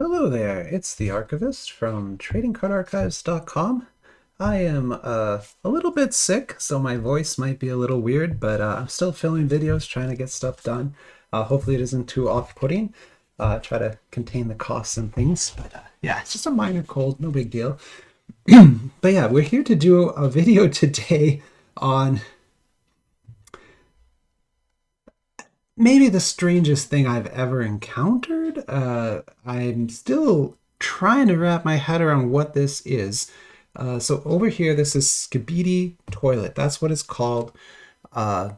Hello there, it's the Archivist from TradingCardArchives.com. I am a little bit sick, so my voice might be a little weird, but I'm still filming videos, trying to get stuff done. Hopefully it isn't too off-putting. Try to contain the coughs and things, but yeah, it's just a minor cold, no big deal. But yeah, we're here to do a video today on maybe the strangest thing I've ever encountered. I'm still trying to wrap my head around what this is. So over here, this is Skibidi Toilet. That's what it's called. Uh,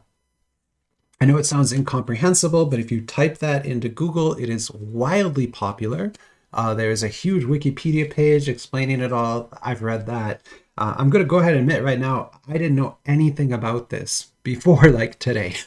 I know it sounds incomprehensible, but if you type that into Google, it is wildly popular. There's a huge Wikipedia page explaining it all. I've read that. I'm going to go ahead and admit right now, I didn't know anything about this before like today.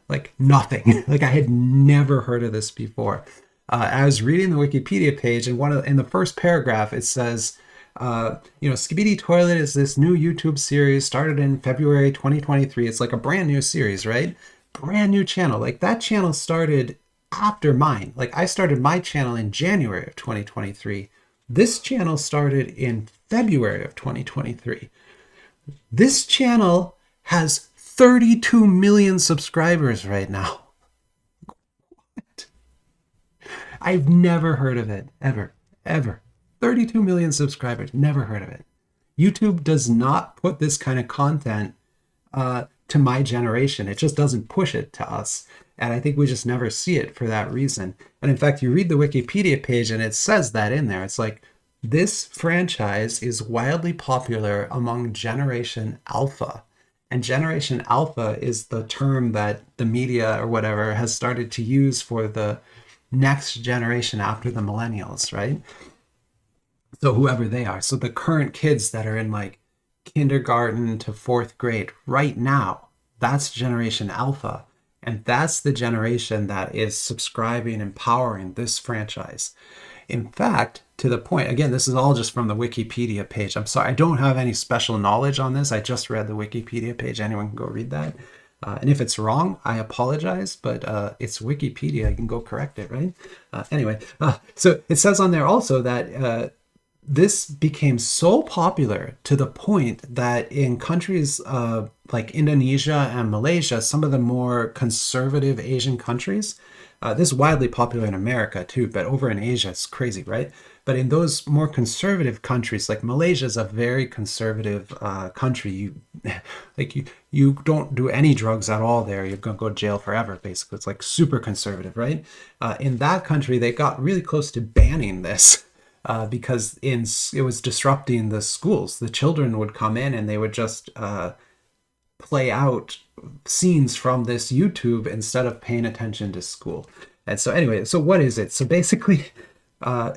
Like nothing. Like I had never heard of this before. I was reading the Wikipedia page, and in the first paragraph it says, Skibidi Toilet is this new YouTube series started in February 2023. It's like a brand new series, right? Brand new channel. Like that channel started after mine. Like I started my channel in January of 2023. This channel started in February of 2023. This channel has 32 million subscribers right now. What? I've never heard of it, ever. 32 million subscribers, never heard of it. YouTube does not put this kind of content to my generation. It just doesn't push it to us. And I think we just never see it for that reason. And in fact, you read the Wikipedia page and it says that in there. It's like, this franchise is wildly popular among Generation Alpha. And Generation Alpha is the term that the media or whatever has started to use for the next generation after the millennials, right? So whoever they are. So the current kids that are in like kindergarten to fourth grade right now, that's Generation Alpha. And that's the generation that is subscribing and powering this franchise. In fact, to the point, again, this is all just from the Wikipedia page. I'm sorry, I don't have any special knowledge on this. I just read the Wikipedia page. Anyone can go read that. And if it's wrong, I apologize, but it's Wikipedia. You can go correct it, right? Anyway, so it says on there also that this became so popular to the point that in countries like Indonesia and Malaysia, some of the more conservative Asian countries, this is widely popular in America too, but over in Asia, it's crazy, right? But in those more conservative countries, like Malaysia is a very conservative country. You don't do any drugs at all there. You're going to go to jail forever, basically. It's like super conservative, right? In that country, they got really close to banning this. Because it was disrupting the schools. The children would come in and they would just play out scenes from this YouTube instead of paying attention to school. And so anyway, so what is it? So basically,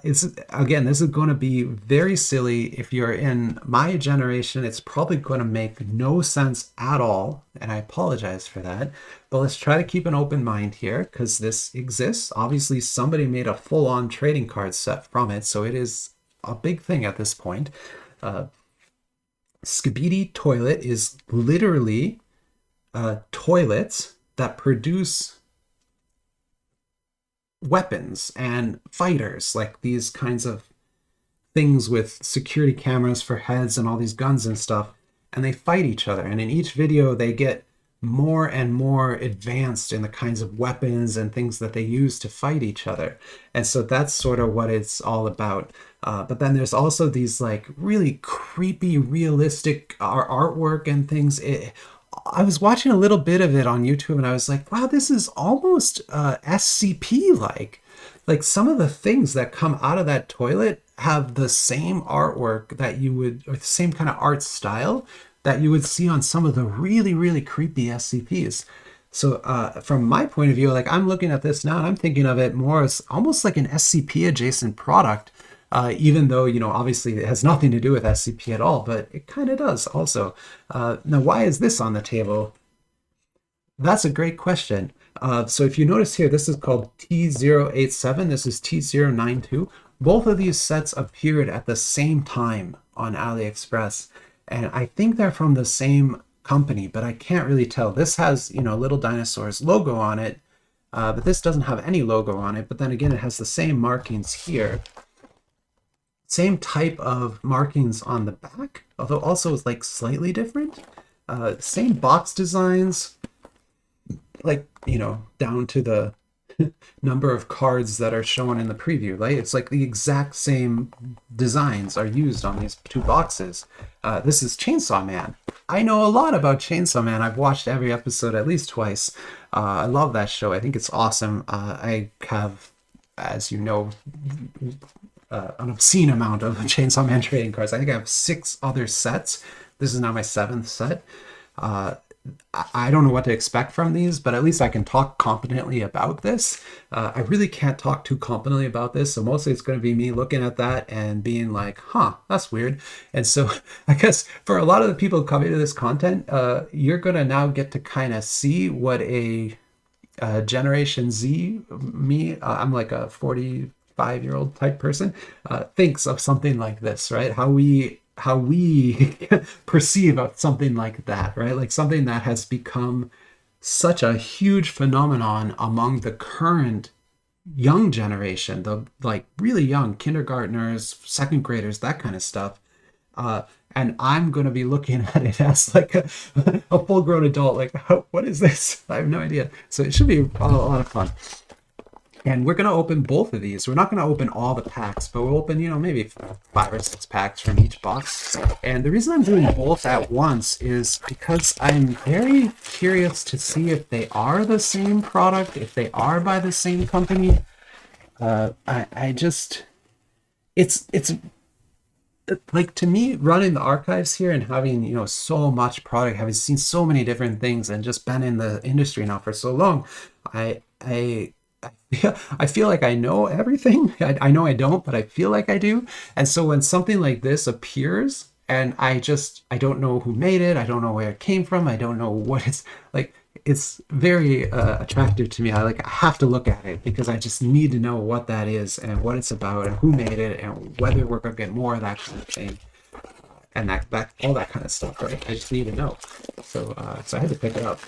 this is going to be very silly. If you're in my generation, it's probably going to make no sense at all. And I apologize for that. But let's try to keep an open mind here because this exists. Obviously, somebody made a full-on trading card set from it. So it is a big thing at this point. Skibidi Toilet is literally toilets that produce weapons and fighters, like these kinds of things with security cameras for heads and all these guns and stuff, and they fight each other. And in each video, they get more and more advanced in the kinds of weapons and things that they use to fight each other. And so that's sort of what it's all about. But then there's also these like really creepy, realistic artwork and things. I was watching a little bit of it on YouTube and I was like, wow, this is almost SCP-like. Like some of the things that come out of that toilet have the same artwork that you would, or the same kind of art style that you would see on some of the really, really creepy SCPs. So from my point of view, like I'm looking at this now and I'm thinking of it more as almost like an SCP adjacent product. Even though, obviously it has nothing to do with SCP at all, but it kind of does also. Now, why is this on the table? That's a great question. So if you notice here, this is called T087. This is T092. Both of these sets appeared at the same time on AliExpress. And I think they're from the same company, but I can't really tell. This has, Little Dinosaur's logo on it, but this doesn't have any logo on it. But then again, it has the same markings here. same type of markings on the back, although also it's like slightly different. Same box designs, like, you know, down to the number of cards that are shown in the preview, right? It's like the exact same designs are used on these two boxes. This is Chainsaw Man. I know a lot about Chainsaw Man. I've watched every episode at least twice. I love that show. I think it's awesome. I have, as you know, an obscene amount of Chainsaw Man trading cards. I think I have 6 other sets. This is now my 7th set. I don't know what to expect from these, but at least I can talk competently about this. I really can't talk too competently about this, so mostly it's going to be me looking at that and being like, huh, that's weird. And so I guess for a lot of the people coming to this content, you're going to now get to kind of see what a Generation Z, me, I'm like a 45-year-old type person, thinks of something like this, right? How we perceive of something like that, right? Like something that has become such a huge phenomenon among the current young generation, the like really young kindergartners, second graders, that kind of stuff. And I'm going to be looking at it as like a full-grown adult, like, what is this? I have no idea. So it should be a lot of fun. And we're going to open both of these. We're not going to open all the packs, but we'll open, you know, maybe 5 or 6 packs from each box. And the reason I'm doing both at once is because I'm very curious to see if they are the same product, if they are by the same company. It's like, to me, running the archives here and having, you know, so much product, having seen so many different things and just been in the industry now for so long, I feel like I know everything. I know I don't, but I feel like I do. And so when something like this appears and I don't know who made it, I don't know where it came from, I don't know what it's like, it's very attractive to me. I have to look at it because I just need to know what that is and what it's about and who made it and whether we're going to get more of that kind of thing. And that all that kind of stuff, right? I just need to know. So I had to pick it up.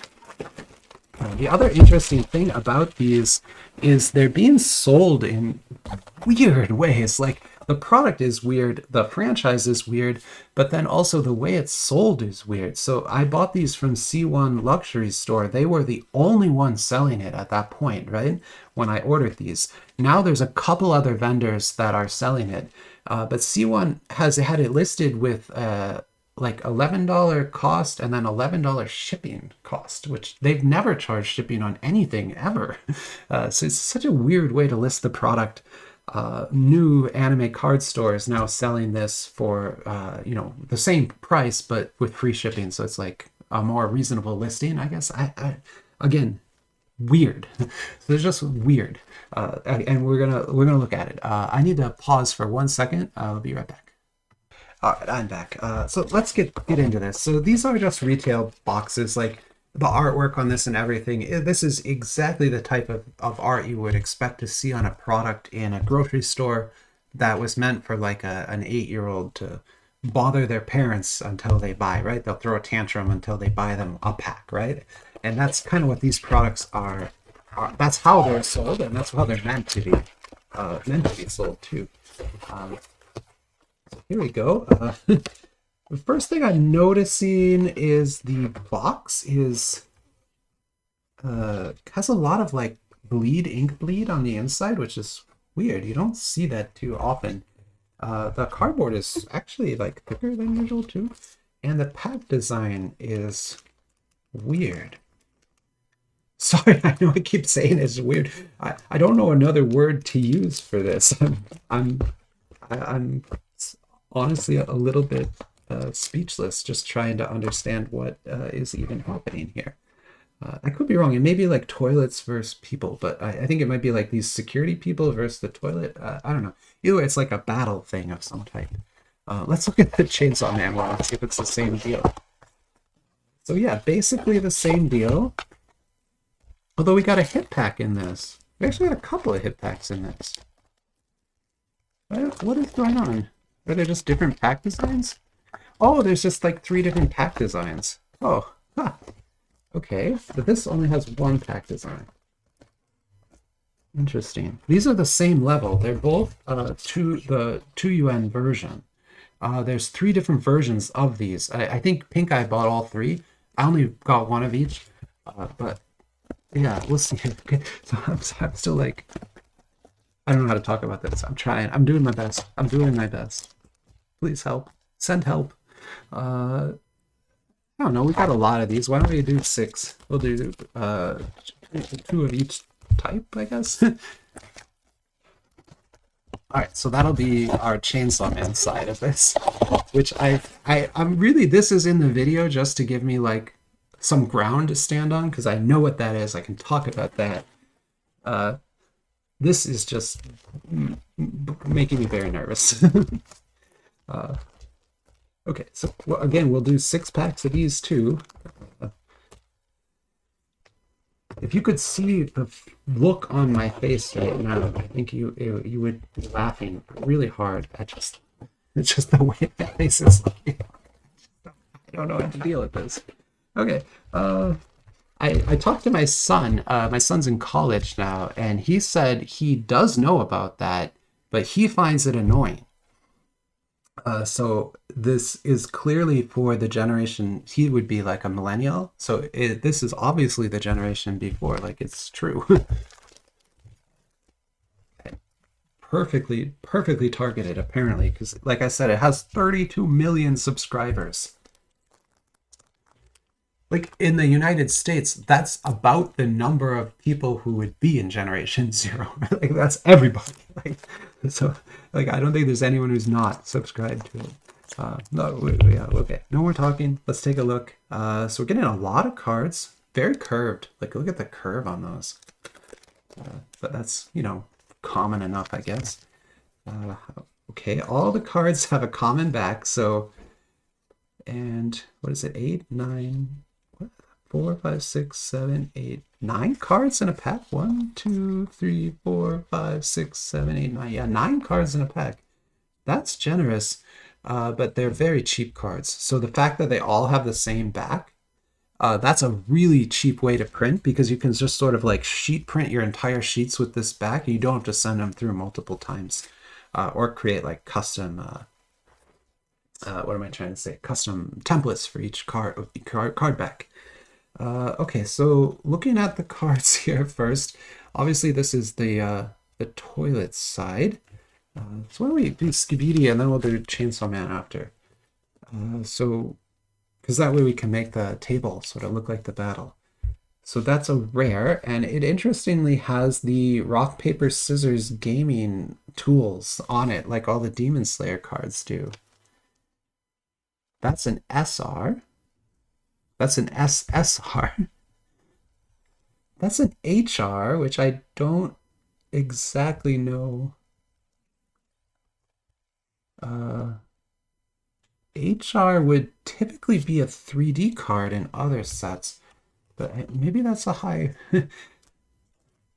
The other interesting thing about these is they're being sold in weird ways. Like, the product is weird, the franchise is weird, but then also the way it's sold is weird. So I bought these from C1 Luxury Store. They were the only ones selling it at that point, right? When I ordered these. Now there's a couple other vendors that are selling it. But C1 has had it listed with like $11 cost and then $11 shipping cost, which they've never charged shipping on anything ever. So it's such a weird way to list the product. New anime card stores now selling this for you know, the same price but with free shipping, so it's like a more reasonable listing, I guess. I again, weird. So it's just weird, and we're gonna look at it. I need to pause for 1 second. I'll be right back. All right, I'm back. So let's get into this. So these are just retail boxes. Like, the artwork on this and everything, this is exactly the type of art you would expect to see on a product in a grocery store that was meant for like an 8-year-old to bother their parents until they buy, right? They'll throw a tantrum until they buy them a pack, right? And that's kind of what these products are. That's how they're sold, and that's how they're meant to be sold too. So here we go. The first thing I'm noticing is the box has a lot of like ink bleed on the inside, which is weird. You don't see that too often. The cardboard is actually like thicker than usual too, and the pack design is weird. Sorry, I know I keep saying it's weird. I don't know another word to use for this. I'm honestly a little bit speechless, just trying to understand what is even happening here. I could be wrong. It may be like toilets versus people, but I think it might be like these security people versus the toilet. I don't know. Either way, it's like a battle thing of some type. Let's look at the Chainsaw Man one and see if it's the same deal. So yeah, basically the same deal. Although we got a hit pack in this. We actually got a couple of hit packs in this. What is going on? Are there just different pack designs? Oh, there's just like 3 different pack designs. Oh, huh. Okay, but this only has 1 pack design. Interesting. These are the same level. They're both the 2UN version. There's three different versions of these. I think Pink Eye bought all three. I only got one of each. But yeah, we'll see. Okay. So I'm still like, I don't know how to talk about this. I'm trying. I'm doing my best. I'm doing my best. Please help. Send help. I don't know. We got a lot of these. Why don't we do 6? We'll do 2 of each type, I guess. All right, so that'll be our Chainsaw Man side of this, which I'm really, this is in the video just to give me like some ground to stand on because I know what that is. I can talk about that. This is just making me very nervous. Okay, so again, we'll do 6 packs of these too. If you could see the look on my face right now, I think you would be laughing really hard at just the way my face is looking. I don't know how to deal with this. Okay, I talked to my son. My son's in college now, and he said he does know about that, but he finds it annoying. So this is clearly for the generation, he would be like a millennial. So this is obviously the generation before, like it's true. Okay. Perfectly targeted, apparently, because like I said, it has 32 million subscribers. Like in the United States, that's about the number of people who would be in Generation Zero. Like that's everybody. Like so, like I don't think there's anyone who's not subscribed to it. No, yeah, okay. No more talking. Let's take a look. So we're getting a lot of cards, very curved. Like look at the curve on those. But that's common enough, I guess. Okay, all the cards have a common back. So, and what is it? 8, 9. 4, 5, 6, 7, 8, 9 cards in a pack. 1, 2, 3, 4, 5, 6, 7, 8, 9. Yeah, 9 cards in a pack. That's generous, but they're very cheap cards. So the fact that they all have the same back, that's a really cheap way to print because you can just sort of like sheet print your entire sheets with this back. And you don't have to send them through multiple times or create like custom, what am I trying to say? Custom templates for each card back. Okay, so looking at the cards here first, obviously this is the toilet side. So why don't we do Skibidi and then we'll do Chainsaw Man after. So, because that way we can make the table sort of look like the battle. So that's a rare, and it interestingly has the rock, paper, scissors gaming tools on it, like all the Demon Slayer cards do. That's an SR. That's an SSR. That's an HR, which I don't exactly know. HR would typically be a 3D card in other sets, but maybe that's a high...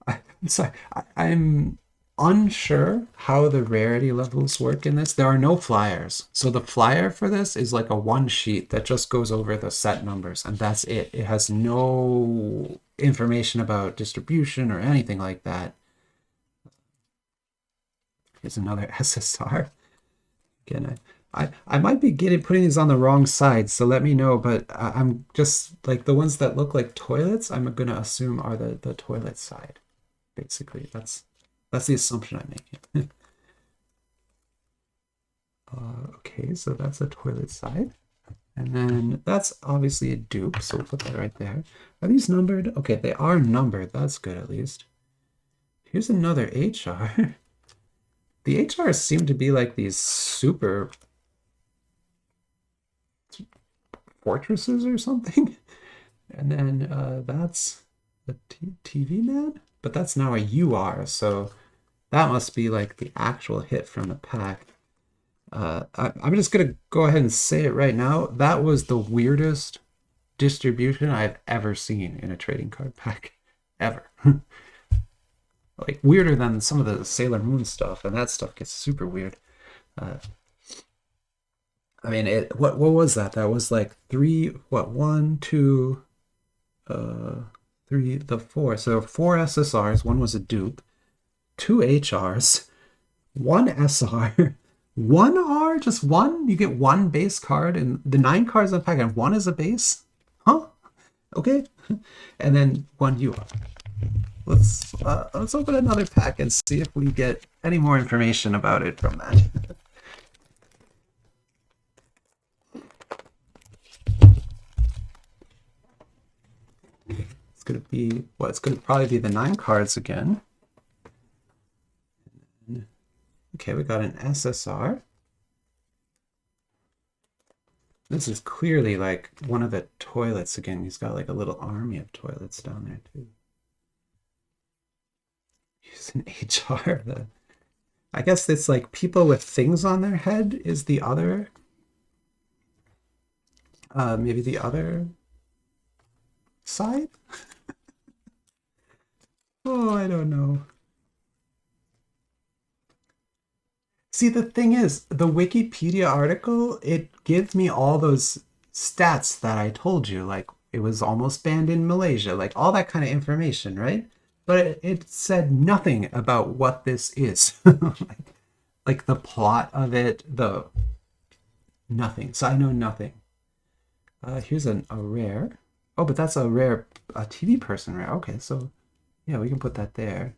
I'm sorry, I'm unsure how the rarity levels work in this. There are no flyers. So the flyer for this is like a one sheet that just goes over the set numbers, and that's it. It has no information about distribution or anything like that. Here's another SSR. Again, I might be putting these on the wrong side, so let me know, but I'm just like the ones that look like toilets, I'm gonna assume are the toilet side. Basically, that's the assumption I'm making. Okay, so that's a toilet side. And then that's obviously a dupe, so we'll put that right there. Are these numbered? Okay, they are numbered. That's good, at least. Here's another HR. The HRs seem to be like these super fortresses or something. And then that's the TV man? But that's now a UR, so that must be like the actual hit from the pack. I'm just going to go ahead and say it right now. That was the weirdest distribution I've ever seen in a trading card pack. Ever. Like, weirder than some of the Sailor Moon stuff, and that stuff gets super weird. I mean, what was that? That was like 1, 2, 3, 4. So 4 SSRs, one was a dupe. 2 HRs, 1 SR, 1 R, just one? You get 1 base card, and the 9 cards in the pack, and 1 is a base? Huh? Okay. And then 1 UR. Let's open another pack and see if we get any more information about it from that. It's gonna be it's gonna probably be the 9 cards again. Okay, we got an SSR. This is clearly like one of the toilets again. He's got like a little army of toilets down there too. He's an HR. I guess it's like people with things on their head is the other. Maybe the other side? Oh, I don't know. See, the thing is, the Wikipedia article, it gives me all those stats that I told you, like it was almost banned in Malaysia, like all that kind of information, right? But it said nothing about what this is. like the plot of it, nothing. So I know nothing. Here's a rare. Oh, but that's a rare, a TV person rare. Okay, so yeah, we can put that there.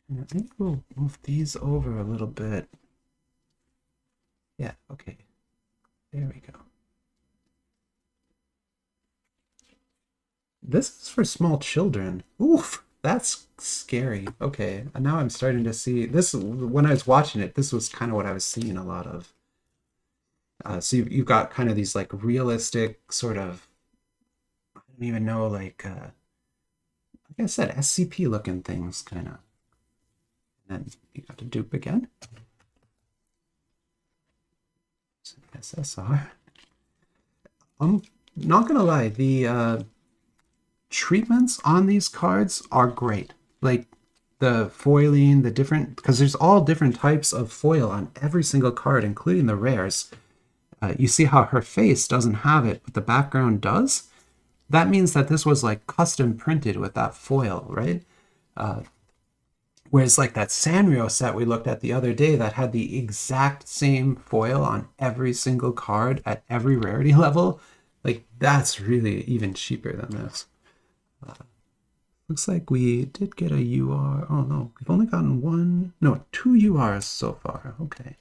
And I think we'll move these over a little bit. Yeah, okay. There we go. This is for small children. Oof, that's scary. Okay, and now I'm starting to see this. When I was watching it, this was kind of what I was seeing a lot of. So you've got kind of these like realistic sort of, I don't even know, like I said, SCP looking things kind of. And then you got to dupe again. SSR. I'm not gonna lie, the treatments on these cards are great. Like the foiling, the different, because there's all different types of foil on every single card, including the rares. You see how her face doesn't have it, but the background does? That means that this was like custom printed with that foil, right? Whereas like that Sanrio set we looked at the other day that had the exact same foil on every single card at every rarity level, like that's really even cheaper than this. Looks like we did get a UR. Oh no, we've only gotten 2 URs so far. Okay.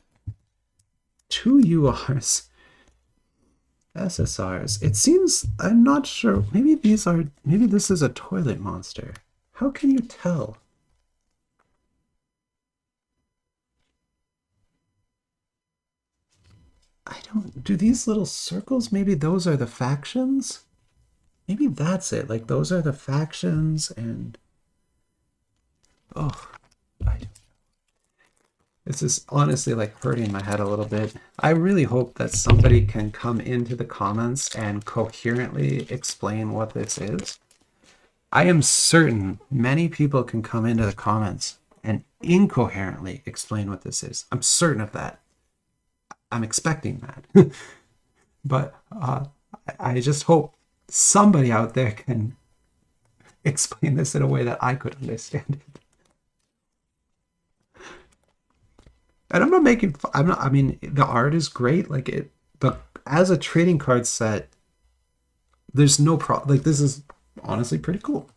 2 URs. SSRs. It seems, I'm not sure, maybe this is a toilet monster. How can you tell? Do these little circles, maybe those are the factions? Maybe that's it, like those are the factions and... Oh, this is honestly like hurting my head a little bit. I really hope that somebody can come into the comments and coherently explain what this is. I am certain many people can come into the comments and incoherently explain what this is. I'm certain of that. I'm expecting that. But I just hope somebody out there can explain this in a way that I could understand it. And I'm not making fun, I mean, the art is great, like it, but as a trading card set, there's no like this is honestly pretty cool.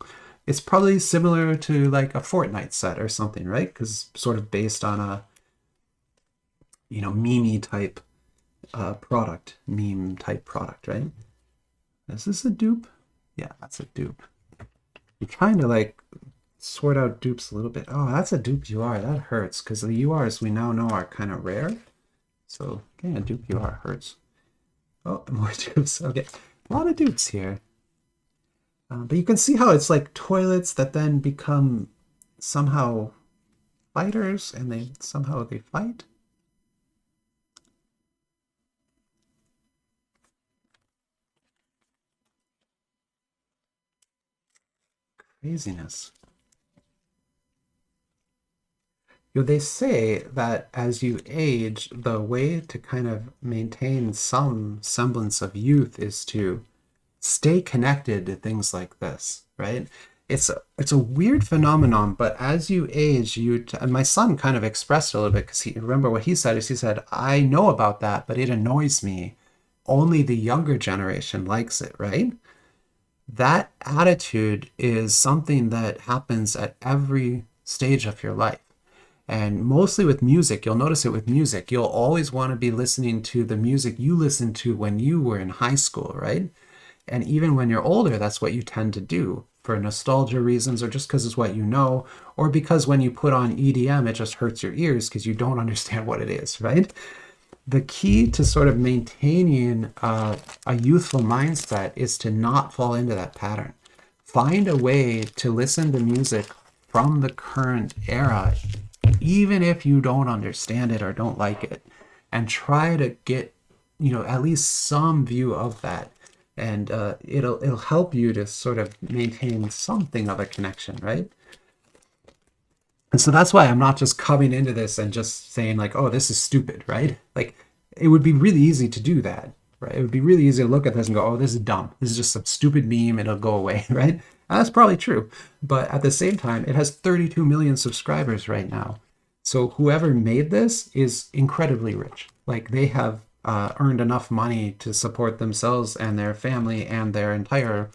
It's probably similar to like a Fortnite set or something, right? Because sort of based on a, meme type product, right? Is this a dupe? Yeah, that's a dupe. I'm trying to like sort out dupes a little bit. Oh, that's a dupe UR. That hurts because the URs we now know are kind of rare. So getting a dupe UR hurts. Oh, more dupes. Okay, a lot of dupes here. But you can see how it's like toilets that then become somehow fighters, and they fight. Craziness. They say that as you age, the way to kind of maintain some semblance of youth is to stay connected to things like this, right? It's a weird phenomenon, but as you age, and my son kind of expressed it a little bit because he remember what he said is he said, I know about that, but it annoys me. Only the younger generation likes it, right? That attitude is something that happens at every stage of your life. And mostly with music, you'll notice it with music. You'll always want to be listening to the music you listened to when you were in high school, right? And even when you're older, that's what you tend to do for nostalgia reasons or just because it's what you know, or because when you put on EDM, it just hurts your ears because you don't understand what it is, right? The key to sort of maintaining a youthful mindset is to not fall into that pattern. Find a way to listen to music from the current era, even if you don't understand it or don't like it, and try to get, at least some view of that. And it'll help you to sort of maintain something of a connection, right? And so that's why I'm not just coming into this and just saying like, oh, this is stupid, right? Like it would be really easy to do that, right? It would be really easy to look at this and go, oh, this is dumb. This is just some stupid meme. It'll go away, right? And that's probably true. But at the same time, it has 32 million subscribers right now. So whoever made this is incredibly rich. Like they have earned enough money to support themselves and their family and their entire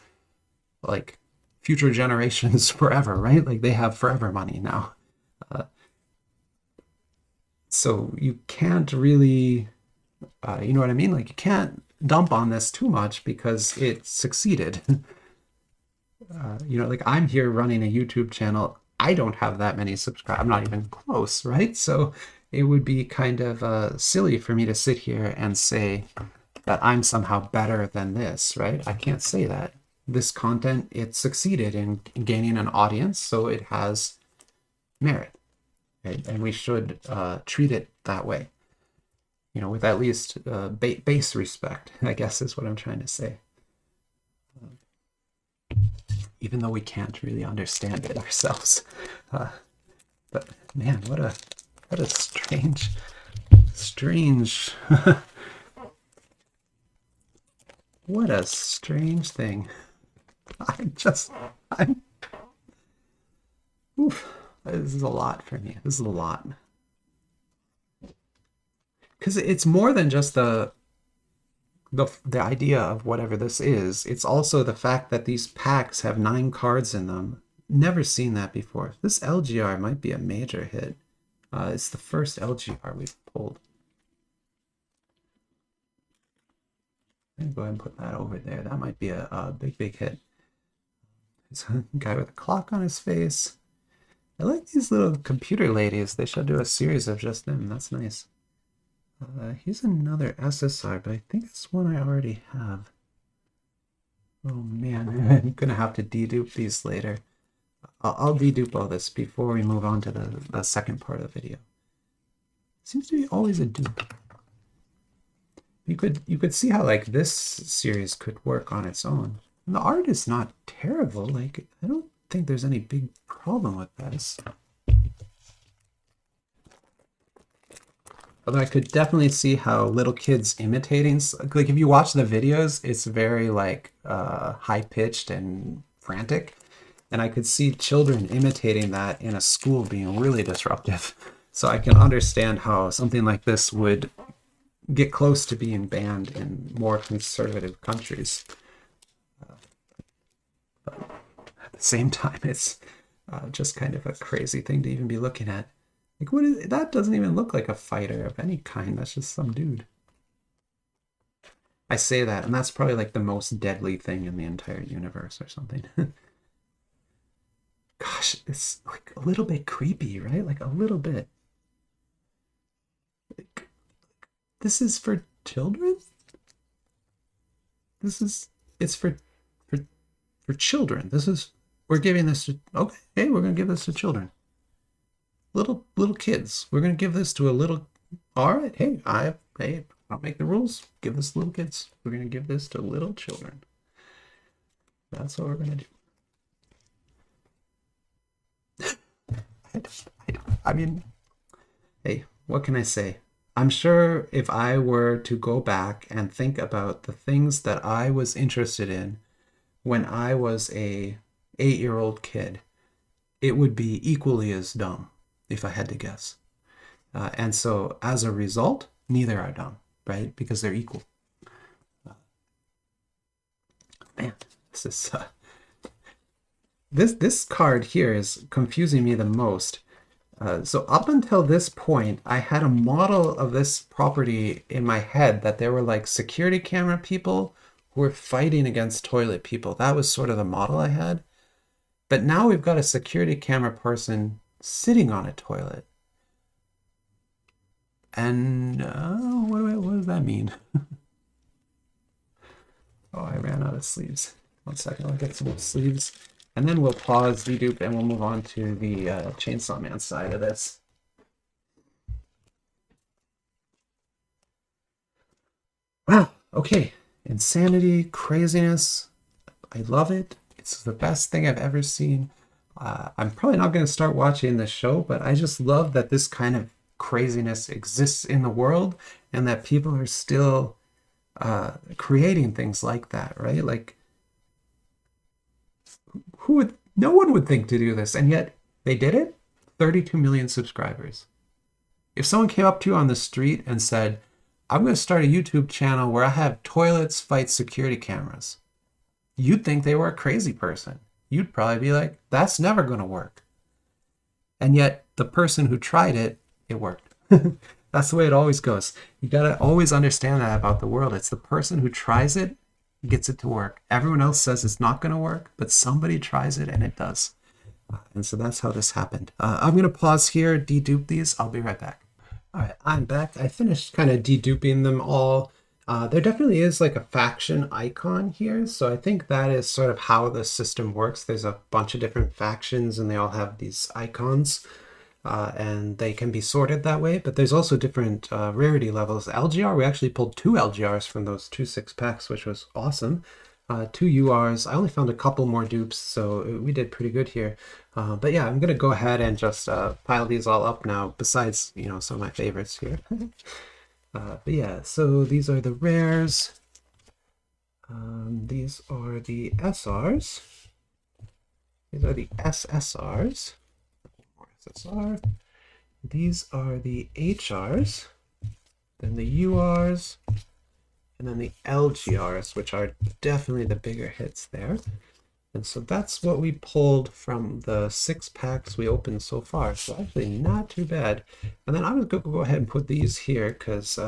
like future generations forever, right? Like they have forever money now. So you can't really, you know what I mean? Like you can't dump on this too much because it succeeded. Like I'm here running a YouTube channel. I don't have that many subscribers. I'm not even close, right? So it would be kind of silly for me to sit here and say that I'm somehow better than this, right? I can't say that. This content, it succeeded in gaining an audience, so it has merit. Right? And we should treat it that way, with at least base respect, I guess is what I'm trying to say. Even though we can't really understand it ourselves. But man, what a strange, what a strange thing. I'm, oof. This is a lot for me. This is a lot. Because it's more than just the idea of whatever this is. It's also the fact that these packs have 9 cards in them. Never seen that before. This LGR might be a major hit. It's the first LGR we've pulled. I'm going to go ahead and put that over there. That might be a big hit. There's a guy with a clock on his face. I like these little computer ladies. They should do a series of just them. That's nice. Here's another SSR, but I think it's one I already have. Oh man, I'm gonna have to dedupe these later. I'll dedupe all this before we move on to the second part of the video. Seems to be always a dupe. You could see how like this series could work on its own. And the art is not terrible. Like I don't think there's any big problem with this. Although I could definitely see how little kids imitating, like if you watch the videos, it's very like high-pitched and frantic. And I could see children imitating that in a school being really disruptive. So I can understand how something like this would get close to being banned in more conservative countries. But at the same time, it's just kind of a crazy thing to even be looking at. Like, what is that? Doesn't even look like a fighter of any kind. That's just some dude. I say that, and that's probably like the most deadly thing in the entire universe or something. Gosh, it's like a little bit creepy, right? Like a little bit. Like, this is for children? It's for children. We're giving this to, okay, hey, we're going to give this to children. Little kids. We're going to give this to a little, all right, hey, I'll make the rules. Give this to little kids. We're going to give this to little children. That's what we're going to do. I mean, hey, what can I say? I'm sure if I were to go back and think about the things that I was interested in when I was a 8-year-old kid, it would be equally as dumb if I had to guess. And so as a result, neither are dumb, right? Because they're equal. Man, this is this card here is confusing me the most. So up until this point, I had a model of this property in my head that there were like security camera people who were fighting against toilet people. That was sort of the model I had. But now we've got a security camera person sitting on a toilet. And what does that mean? Oh, I ran out of sleeves. 1 second, I'll get some sleeves. And then we'll pause, dedupe, and we'll move on to the Chainsaw Man side of this. Wow, okay. Insanity, craziness. I love it. It's the best thing I've ever seen. I'm probably not going to start watching this show, but I just love that this kind of craziness exists in the world and that people are still creating things like that, right? Like, no one would think to do this, and yet they did it. 32 million subscribers. If someone came up to you on the street and said, I'm going to start a YouTube channel where I have toilets fight security cameras, you'd think they were a crazy person. You'd probably be like, that's never going to work. And yet the person who tried it, it worked. That's the way it always goes. You got to always understand that about the world. It's the person who tries it, gets it to work. Everyone else says it's not going to work, but somebody tries it and it does. And so that's how this happened. I'm going to pause here, dedupe these. I'll be right back. All right, I'm back. I finished kind of deduping them all. There definitely is like a faction icon here. So I think that is sort of how the system works. There's a bunch of different factions and they all have these icons. And they can be sorted that way, but there's also different rarity levels. LGR, we actually pulled 2 LGRs from those 2 6-packs, which was awesome. 2 URs. I only found a couple more dupes, so we did pretty good here. But yeah, I'm going to go ahead and just pile these all up now, besides, you know, some of my favorites here. But yeah, so these are the rares. These are the SRs. These are the SSRs. SSR. These are the HRs, then the URs, and then the LGRs, which are definitely the bigger hits there. And so that's what we pulled from the 6 packs we opened so far. So actually not too bad. And then I'm going to go ahead and put these here because,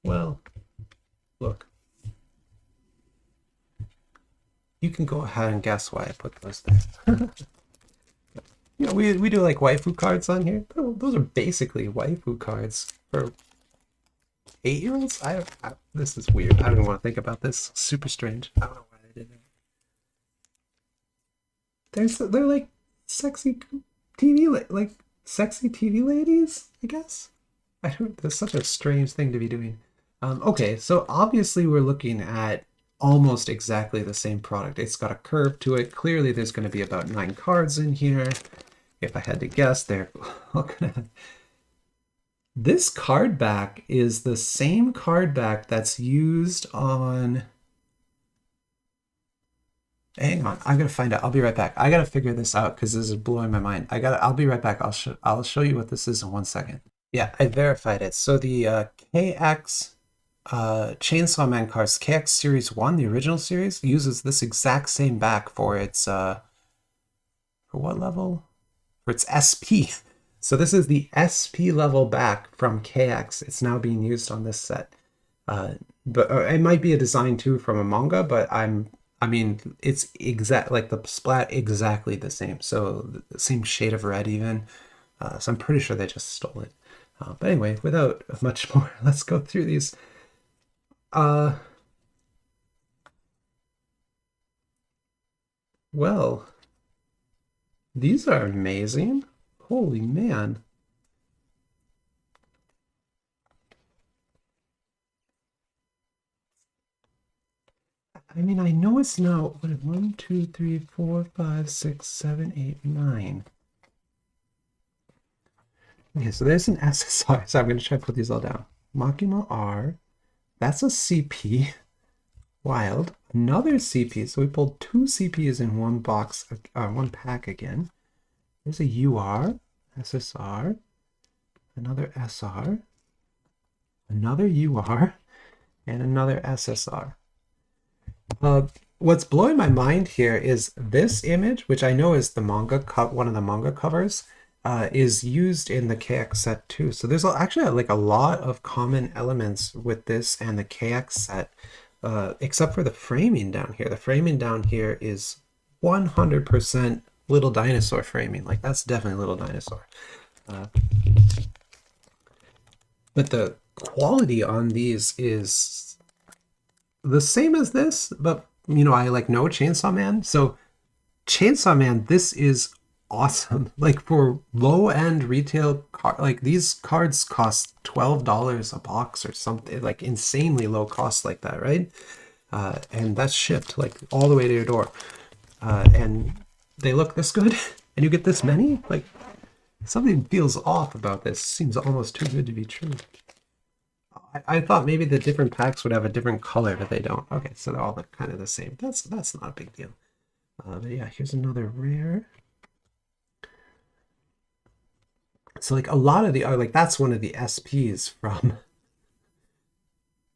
well, look. You can go ahead and guess why I put those there. You know, we do like waifu cards on here. Those are basically waifu cards for 8-year-olds. This is weird. I don't even want to think about this. Super strange. I don't know why they did that. They're like sexy TV, like sexy TV ladies, I guess. I don't. That's such a strange thing to be doing. Okay, so obviously we're looking at almost exactly the same product. It's got a curve to it. Clearly, there's going to be about 9 cards in here. If I had to guess, they're looking at. This card back is the same card back that's used on. Hang on, I'm gonna find out. I'll be right back. I gotta figure this out because this is blowing my mind. I'll be right back. I'll show you what this is in 1 second. Yeah, I verified it. So the KX Chainsaw Man cards, KX Series 1, the original series, uses this exact same back for its for what level? For its SP. So this is the SP level back from KX. It's now being used on this set. But it might be a design too from a manga, but I mean, it's exact, like the splat exactly the same. So the same shade of red even. So I'm pretty sure they just stole it. But anyway, without much more, let's go through these. Well, these are amazing. Holy man. I mean, I know it's not 1, 2, 3, 4, 5, 6, 7, 8, 9. Okay, so there's an SSR. So I'm going to try to put these all down. Makima R. That's a CP. Wild. Another CP. So we pulled two CPs in one box, one pack again. There's a UR, SSR, another SR, another UR, and another SSR. What's blowing my mind here is this image, which I know is the manga one of the manga covers, is used in the KX set too. So there's actually like a lot of common elements with this and the KX set, except for the framing down here. The framing down here is 100% Little Dinosaur framing. Like that's definitely Little Dinosaur. But the quality on these is the same as this, but you know, I like know Chainsaw Man. So Chainsaw Man, this is awesome. Like for low-end retail like these cards cost $12 a box or something, like insanely low cost like that, right? And that's shipped like all the way to your door. And they look this good and you get this many? Like something feels off about this. Seems almost too good to be true. I thought maybe the different packs would have a different color, but they don't. Okay, so they're all kind of the same. That's not a big deal. But yeah, here's another rare. So like a lot of the like that's one of the SPs from.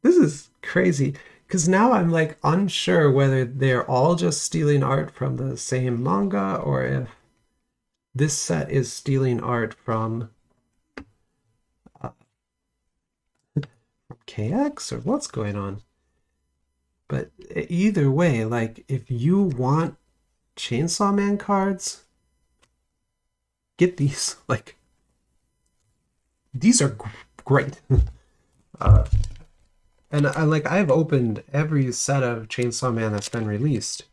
This is crazy because now I'm like unsure whether they're all just stealing art from the same manga or if this set is stealing art from KX or what's going on. But either way, like if you want Chainsaw Man cards, get these. Like these are great. And I've opened every set of Chainsaw Man that's been released.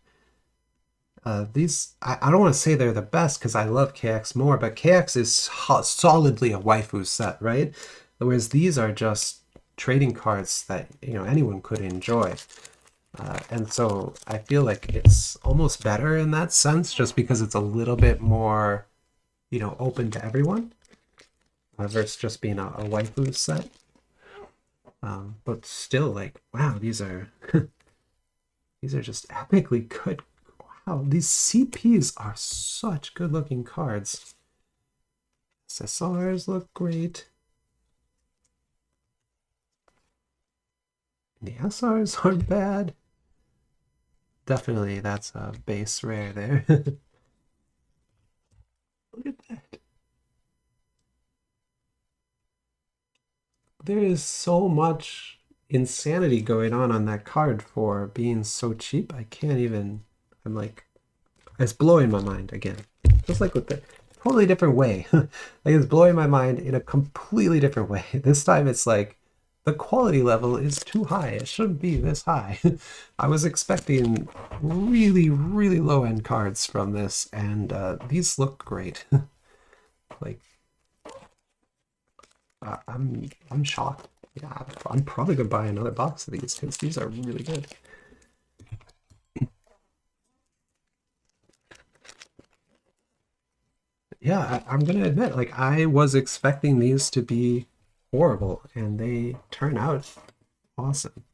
These I don't want to say they're the best because I love KX more, but KX is solidly a waifu set, right? Whereas these are just trading cards that anyone could enjoy. And so I feel like it's almost better in that sense, just because it's a little bit more, open to everyone, versus just being a waifu set. But still, like, wow, these are these are just epically good. Wow, these CPs are such good-looking cards. SSRs look great. The SRs aren't bad. Definitely, that's a base rare there. Look at that. There is so much insanity going on that card for being so cheap. I can't even. I'm like, it's blowing my mind again. Just like with the totally different way. Like it's blowing my mind in a completely different way. This time it's like the quality level is too high. It shouldn't be this high. I was expecting really, really low end cards from this, and these look great. Like, I'm shocked. Yeah, I'm probably gonna buy another box of these because these are really good. Yeah, I'm gonna admit, like I was expecting these to be horrible, and they turn out awesome.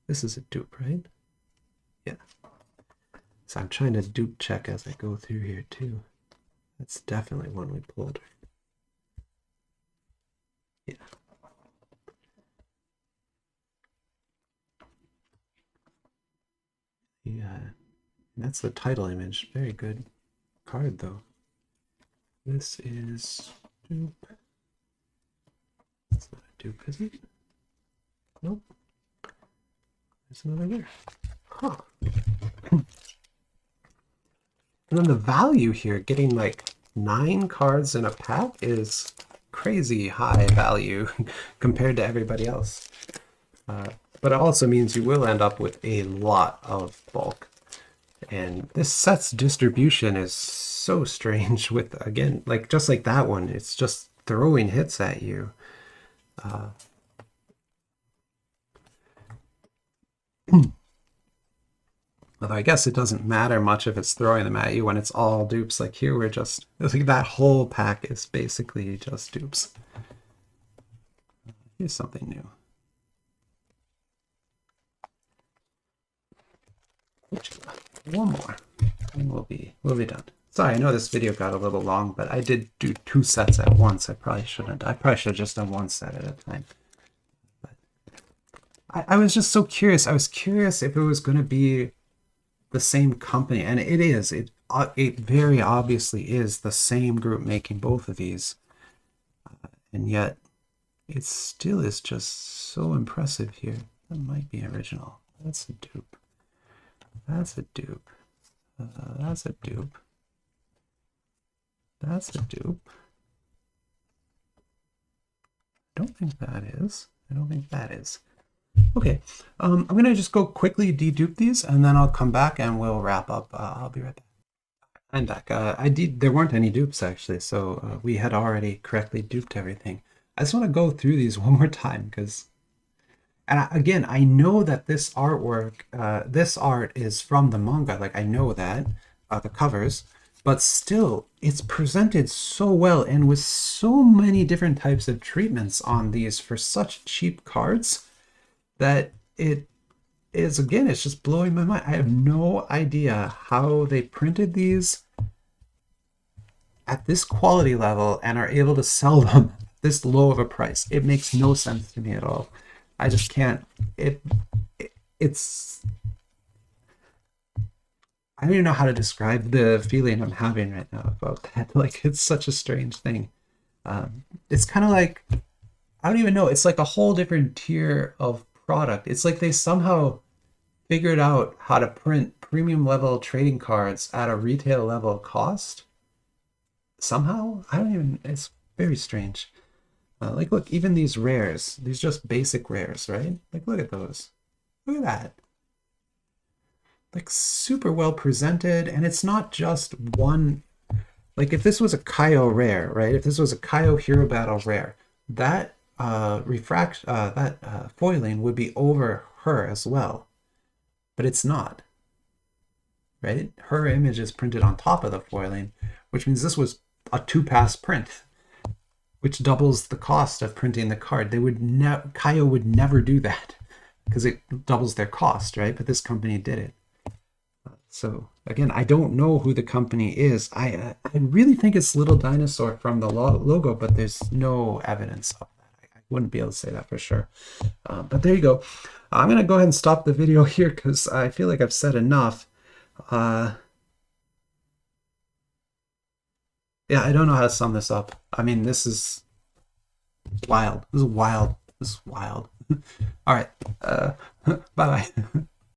This is a dupe, right? Yeah. So I'm trying to dupe check as I go through here too. That's definitely one we pulled. Yeah. Yeah. That's the title image. Very good card though. This is dupe. That's not a dupe, is it? Nope. There's another there. Huh. And then the value here, getting like 9 cards in a pack, is crazy high value compared to everybody else. But it also means you will end up with a lot of bulk. And this set's distribution is so strange with, again, like just like that one, it's just throwing hits at you. Although I guess it doesn't matter much if it's throwing them at you when it's all dupes. Like here, we're just, like that whole pack is basically just dupes. Here's something new. One more, and we'll be done. Sorry, I know this video got a little long, but I did do 2 sets at once. I probably shouldn't. I probably should have just done 1 set at a time. But I was just so curious. I was curious if it was going to be the same company, and it is. It very obviously is the same group making both of these, and yet it still is just so impressive here. That might be original. That's a dupe. That's a dupe. That's a dupe. That's a dupe. I don't think that is. I don't think that is. Okay, I'm gonna just go quickly dedupe these, and then I'll come back and we'll wrap up. I'll be right back. I'm back. There weren't any dupes actually, so we had already correctly duped everything. I just want to go through these one more time because, and again, I know that this artwork, this art is from the manga. Like I know that the covers, but still, it's presented so well and with so many different types of treatments on these for such cheap cards that it is, again, it's just blowing my mind. I have no idea how they printed these at this quality level and are able to sell them this low of a price. It makes no sense to me at all. I just can't. It's. I don't even know how to describe the feeling I'm having right now about that. Like, it's such a strange thing. It's kind of like, I don't even know. It's like a whole different tier of product. It's like they somehow figured out how to print premium level trading cards at a retail level cost. Somehow, I don't even. It's very strange. Like, look, even these rares, these just basic rares, right? Like, look at those. Look at that. Like, super well presented, and it's not just one. Like, if this was a Kaio rare, right? If this was a Kaio Hero Battle rare, that foiling would be over her as well, but it's not, right? Her image is printed on top of the foiling, which means this was a 2-pass print, which doubles the cost of printing the card. They would Kaio would never do that because it doubles their cost, right? But this company did it. So again, I don't know who the company is. I really think it's Little Dinosaur from the logo, but there's no evidence of that. I wouldn't be able to say that for sure. But there you go. I'm going to go ahead and stop the video here because I feel like I've said enough. Yeah, I don't know how to sum this up. I mean, this is wild. This is wild. This is wild. All right. Bye-bye.